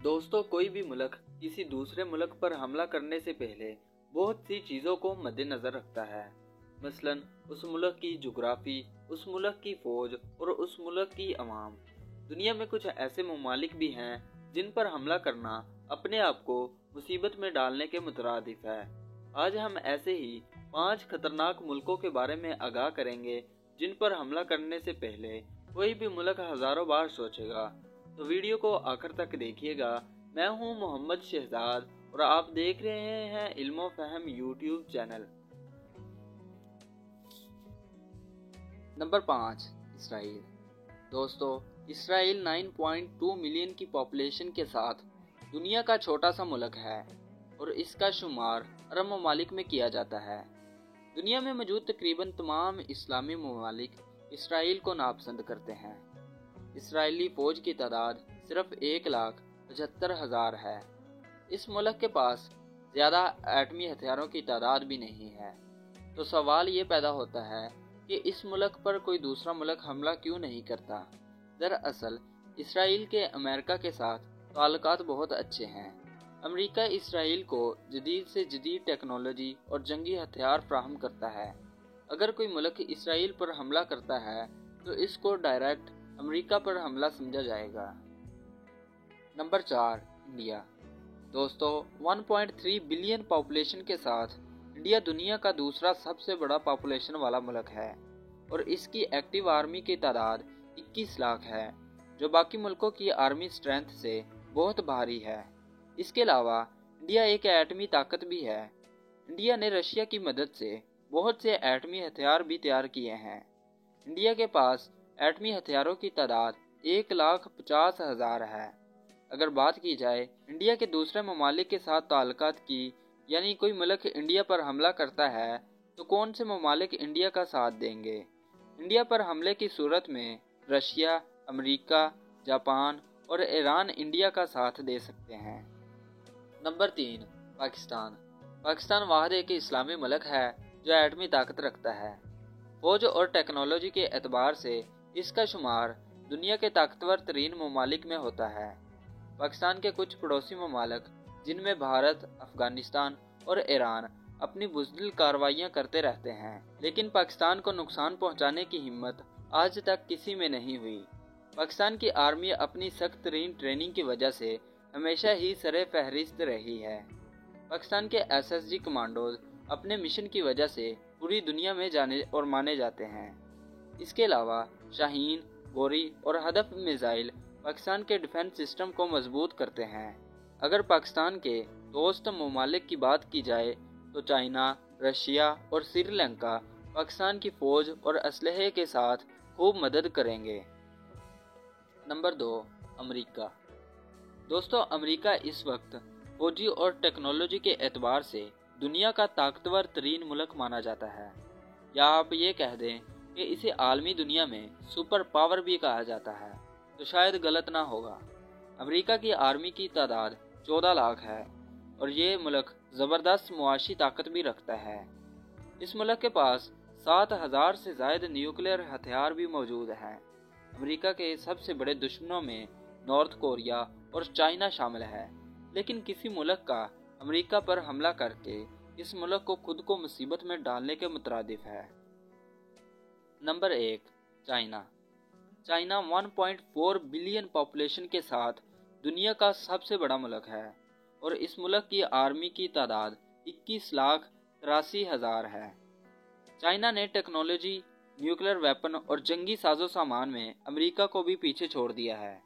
दोस्तों, कोई भी मुल्क किसी दूसरे मुल्क पर हमला करने से पहले बहुत सी चीज़ों को मद्देनज़र रखता है। मसलन उस मुल्क की जुग्राफी, उस मुल्क की फ़ौज और उस मुल्क की अवाम। दुनिया में कुछ ऐसे ममालिक भी हैं जिन पर हमला करना अपने आप को मुसीबत में डालने के मुतरादिफ है। आज हम ऐसे ही 5 खतरनाक मुल्कों के बारे में आगाह करेंगे जिन पर हमला करने से पहले कोई भी मुल्क हज़ारों बार सोचेगा। तो वीडियो को आखिर तक देखिएगा। मैं हूं मोहम्मद शहजाद और आप देख रहे हैं Ilmo Fahm YouTube channel. Number 5, Israel. दोस्तों, इसराइल 9.2 मिलियन की पॉपुलेशन के साथ दुनिया का छोटा सा मुल्क है और इसका शुमार अरब ममालिक में किया जाता है। दुनिया में मौजूद तकरीबन तमाम इस्लामी ममालिक इसराइल को नापसंद करते हैं। इसराइली फ़ौज की तादाद सिर्फ 1,75,000 है। इस मुल्क के पास ज़्यादा एटमी हथियारों की तादाद भी नहीं है। तो सवाल ये पैदा होता है कि इस मुल्क पर कोई दूसरा मुल्क हमला क्यों नहीं करता। दरअसल इसराइल के अमेरिका के साथ ताल्लुकात बहुत अच्छे हैं। अमेरिका इसराइल को जदीद से जदीद टेक्नोलॉजी और जंगी हथियार फ्राहम करता है। अगर कोई मुल्क इसराइल पर हमला करता है तो इसको डायरेक्ट अमेरिका पर हमला समझा जाएगा। Number 4, India. दोस्तों, 1.3 बिलियन पॉपुलेशन के साथ इंडिया दुनिया का दूसरा सबसे बड़ा पॉपुलेशन वाला मुल्क है और इसकी एक्टिव आर्मी की तादाद 21 लाख है, जो बाकी मुल्कों की आर्मी स्ट्रेंथ से बहुत भारी है। इसके अलावा इंडिया एक एटमी ताकत भी है। इंडिया ने रशिया की मदद से बहुत से एटमी हथियार भी तैयार किए हैं। इंडिया के पास एटमी हथियारों की तादाद 1,50,000 है। अगर बात की जाए इंडिया के दूसरे ममालिक के साथ ताल्लुकात की, यानी कोई मुल्क इंडिया पर हमला करता है तो कौन से ममालिक इंडिया का साथ देंगे। इंडिया पर हमले की सूरत में रशिया, अमेरिका, जापान और ईरान इंडिया का साथ दे सकते हैं। नंबर 3, पाकिस्तान। पाकिस्तान वाहिद एक इस्लामी मुल्क है जो एटमी ताकत रखता है। फौज और टेक्नोलॉजी के एतबार से इसका शुमार दुनिया के ताकतवर तरीन ममालिक में होता है। पाकिस्तान के कुछ पड़ोसी ममालिक जिनमें भारत, अफगानिस्तान और ईरान अपनी बुज़दिल कार्रवाइयाँ करते रहते हैं, लेकिन पाकिस्तान को नुकसान पहुँचाने की हिम्मत आज तक किसी में नहीं हुई। पाकिस्तान की आर्मी अपनी सख्त तरीन ट्रेनिंग की वजह से हमेशा ही सरे फहरिस्त रही है। पाकिस्तान के SSG कमांडोज अपने मिशन की वजह से पूरी दुनिया में जाने और माने जाते हैं। इसके अलावा शाहीन, गोरी और हदफ मिसाइल पाकिस्तान के डिफेंस सिस्टम को मजबूत करते हैं। अगर पाकिस्तान के दोस्त ममालिक की बात की जाए तो चाइना, रशिया और श्रीलंका पाकिस्तान की फ़ौज और असलहे के साथ खूब मदद करेंगे। Number 2, America. दोस्तों, अमेरिका इस वक्त फौजी और टेक्नोलॉजी के एतबार से दुनिया का ताकतवर तरीन मुल्क माना जाता है, या आप ये कह दें कि इसे आलमी दुनिया में सुपर पावर भी कहा जाता है, तो शायद गलत ना होगा। अमेरिका की आर्मी की तादाद 14 लाख है और ये मुल्क ज़बरदस्त मुआशी ताकत भी रखता है। इस मुल्क के पास 7,000 से ज़ायद न्यूक्लियर हथियार भी मौजूद हैं। अमेरिका के सबसे बड़े दुश्मनों में नॉर्थ कोरिया और चाइना शामिल है, लेकिन किसी मुल्क का अमेरिका पर हमला करके इस मुल्क को खुद को मुसीबत में डालने के मुतरादिफ है। Number 1, China. China 1.4 billion population के साथ दुनिया का सबसे बड़ा मुल्क है और इस मुल्क की आर्मी की तादाद 21,83,000 है। चाइना ने टेक्नोलॉजी, न्यूक्लियर वेपन और जंगी साजो सामान में अमेरिका को भी पीछे छोड़ दिया है।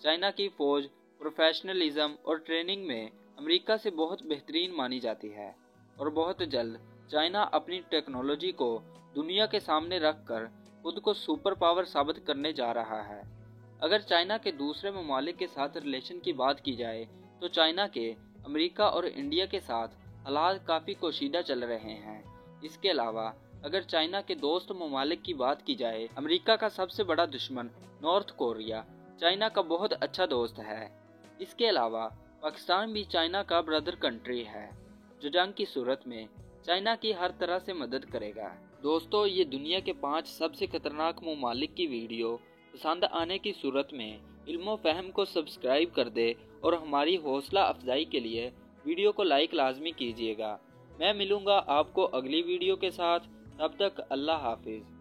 चाइना की फ़ौज प्रोफेशनलिज्म और ट्रेनिंग में अमेरिका से बहुत बेहतरीन मानी जाती है और बहुत जल्द चाइना अपनी टेक्नोलॉजी को दुनिया के सामने रखकर खुद को सुपर पावर साबित करने जा रहा है। अगर चाइना के दूसरे ममालिक के साथ रिलेशन की बात की जाए तो चाइना के अमेरिका और इंडिया के साथ हालात काफ़ी कोशीदा चल रहे हैं। इसके अलावा अगर चाइना के दोस्त ममालिक की बात की जाए, अमेरिका का सबसे बड़ा दुश्मन नॉर्थ कोरिया चाइना का बहुत अच्छा दोस्त है। इसके अलावा पाकिस्तान भी चाइना का ब्रदर कंट्री है, जो जंग की सूरत में चाइना की हर तरह से मदद करेगा। दोस्तों, ये दुनिया के 5 सबसे खतरनाक ममालिक की वीडियो पसंद आने की सूरत में علم و فہم کو سبسکرائب کر دے اور ہماری حوصلہ افزائی کے لیے ویڈیو کو لائک لازمی کیجیے گا۔ میں ملوں گا آپ کو اگلی ویڈیو کے ساتھ، تب تک اللہ حافظ۔